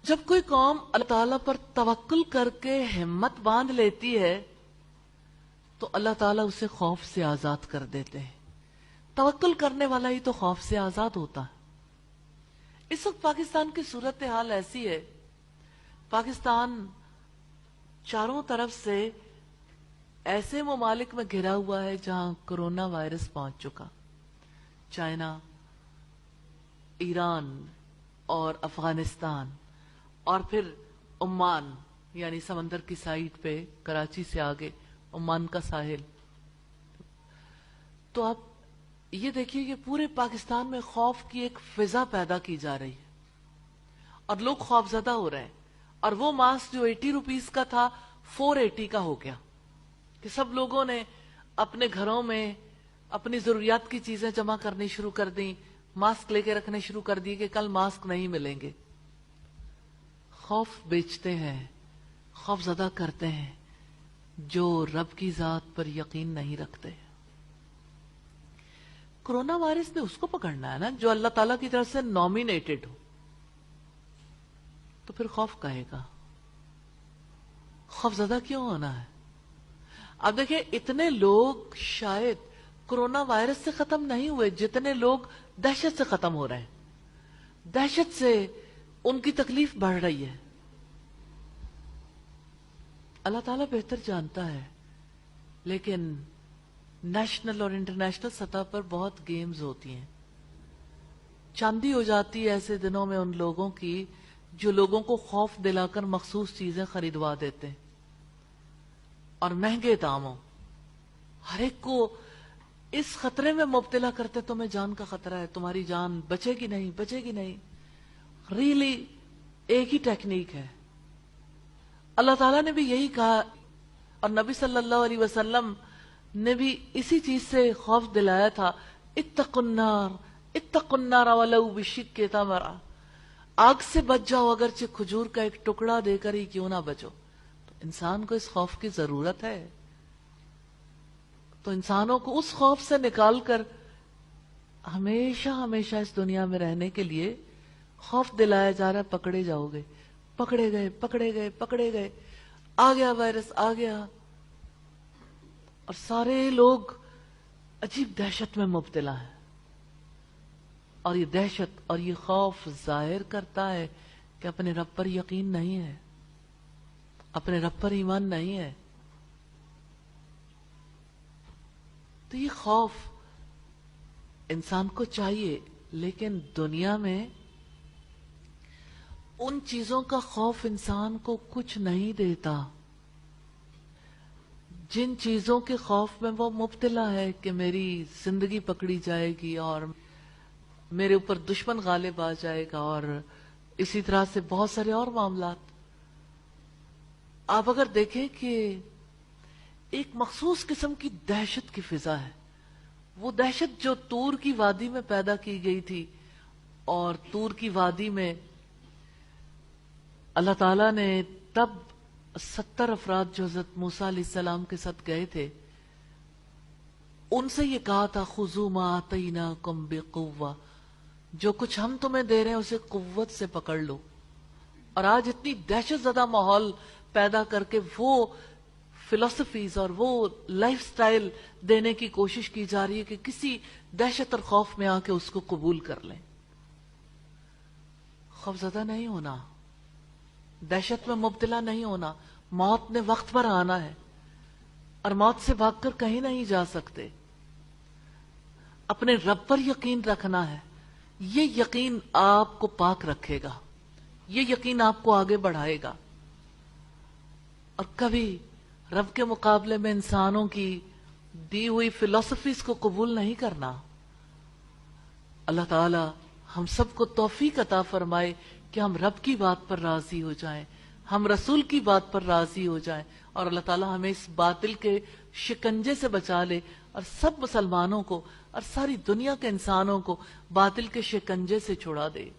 جب کوئی قوم اللہ تعالیٰ پر توکل کر کے ہمت باندھ لیتی ہے تو اللہ تعالیٰ اسے خوف سے آزاد کر دیتے ہیں. توکل کرنے والا ہی تو خوف سے آزاد ہوتا ہے. اس وقت پاکستان کی صورتحال ایسی ہے، پاکستان چاروں طرف سے ایسے ممالک میں گھرا ہوا ہے جہاں کرونا وائرس پہنچ چکا. چائنا، ایران اور افغانستان اور پھر عمان، یعنی سمندر کی سائٹ پہ کراچی سے آگے عمان کا ساحل. تو آپ یہ دیکھیے کہ پورے پاکستان میں خوف کی ایک فضا پیدا کی جا رہی ہے اور لوگ خوف زدہ ہو رہے ہیں. اور وہ ماسک جو 80 روپیز کا تھا 480 کا ہو گیا کہ سب لوگوں نے اپنے گھروں میں اپنی ضروریات کی چیزیں جمع کرنی شروع کر دیں، ماسک لے کے رکھنے شروع کر دی کہ کل ماسک نہیں ملیں گے. خوف بیچتے ہیں، خوف زدہ کرتے ہیں جو رب کی ذات پر یقین نہیں رکھتے. کرونا وائرس نے اس کو پکڑنا ہے نا جو اللہ تعالیٰ کی طرف سے نومینیٹڈ ہو، تو پھر خوف کہے گا. خوف زدہ کیوں ہونا ہے؟ اب دیکھیں اتنے لوگ شاید کرونا وائرس سے ختم نہیں ہوئے جتنے لوگ دہشت سے ختم ہو رہے ہیں. دہشت سے ان کی تکلیف بڑھ رہی ہے. اللہ تعالیٰ بہتر جانتا ہے، لیکن نیشنل اور انٹرنیشنل سطح پر بہت گیمز ہوتی ہیں. چاندی ہو جاتی ہے ایسے دنوں میں ان لوگوں کی جو لوگوں کو خوف دلا کر مخصوص چیزیں خریدوا دیتے ہیں اور مہنگے داموں. ہر ایک کو اس خطرے میں مبتلا کرتے تمہیں جان کا خطرہ ہے، تمہاری جان بچے گی نہیں، بچے گی نہیں. ریلی ایک ہی ٹیکنیک ہے. اللہ تعالیٰ نے بھی یہی کہا اور نبی صلی اللہ علیہ وسلم نے بھی اسی چیز سے خوف دلایا تھا. اتقوا النار اتقوا النار ولو بشق تمرہ، آگ سے بچ جاؤ اگرچہ کھجور کا ایک ٹکڑا دے کر ہی کیوں نہ بچو. تو انسان کو اس خوف کی ضرورت ہے. تو انسانوں کو اس خوف سے نکال کر ہمیشہ ہمیشہ اس دنیا میں رہنے کے لیے خوف دلایا جا رہا ہے. پکڑے جاؤ گے، پکڑے گئے پکڑے گئے پکڑے گئے، آ گیا وائرس آ گیا، اور سارے لوگ عجیب دہشت میں مبتلا ہیں. اور یہ دہشت اور یہ خوف ظاہر کرتا ہے کہ اپنے رب پر یقین نہیں ہے، اپنے رب پر ایمان نہیں ہے. تو یہ خوف انسان کو چاہیے، لیکن دنیا میں ان چیزوں کا خوف انسان کو کچھ نہیں دیتا جن چیزوں کے خوف میں وہ مبتلا ہے کہ میری زندگی پکڑی جائے گی اور میرے اوپر دشمن غالب آ جائے گا، اور اسی طرح سے بہت سارے اور معاملات. آپ اگر دیکھیں کہ ایک مخصوص قسم کی دہشت کی فضا ہے، وہ دہشت جو طور کی وادی میں پیدا کی گئی تھی، اور طور کی وادی میں اللہ تعالیٰ نے تب 70 افراد جو حضرت موسیٰ علیہ السلام کے ساتھ گئے تھے ان سے یہ کہا تھا خذوا ما آتیناکم بقوہ، جو کچھ ہم تمہیں دے رہے ہیں اسے قوت سے پکڑ لو. اور آج اتنی دہشت زدہ ماحول پیدا کر کے وہ فلسفیز اور وہ لائف سٹائل دینے کی کوشش کی جا رہی ہے کہ کسی دہشت اور خوف میں آ کے اس کو قبول کر لیں. خوف زدہ نہیں ہونا، دہشت میں مبتلا نہیں ہونا. موت نے وقت پر آنا ہے اور موت سے بھاگ کر کہیں نہیں جا سکتے. اپنے رب پر یقین رکھنا ہے. یہ یقین آپ کو پاک رکھے گا، یہ یقین آپ کو آگے بڑھائے گا. اور کبھی رب کے مقابلے میں انسانوں کی دی ہوئی فلسفیز کو قبول نہیں کرنا. اللہ تعالی ہم سب کو توفیق عطا فرمائے کہ ہم رب کی بات پر راضی ہو جائیں، ہم رسول کی بات پر راضی ہو جائیں، اور اللہ تعالی ہمیں اس باطل کے شکنجے سے بچا لے اور سب مسلمانوں کو اور ساری دنیا کے انسانوں کو باطل کے شکنجے سے چھڑا دے.